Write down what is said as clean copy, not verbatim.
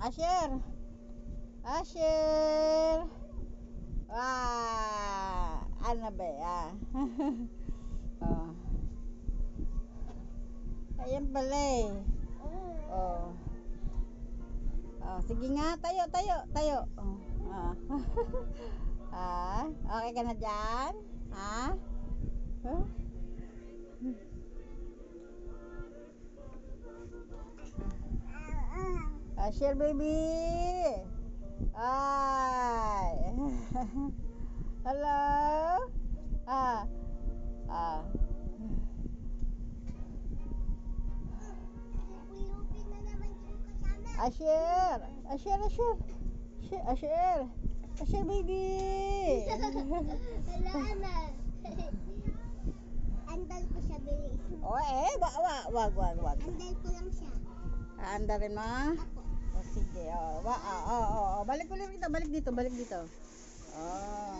Asher! Asher! Ano ba yan? Oh. Ayan pala eh. Oh. Oh, sige nga, tayo. Oh. Okay ka na dyan? Ha? Huh? Asher baby! Ay! Hello? Asher baby! Wala na. Andal ko siya, Billy. Wag. Andal ko lang siya. Andarin mo? Ako. Sige, balik dito. Oh.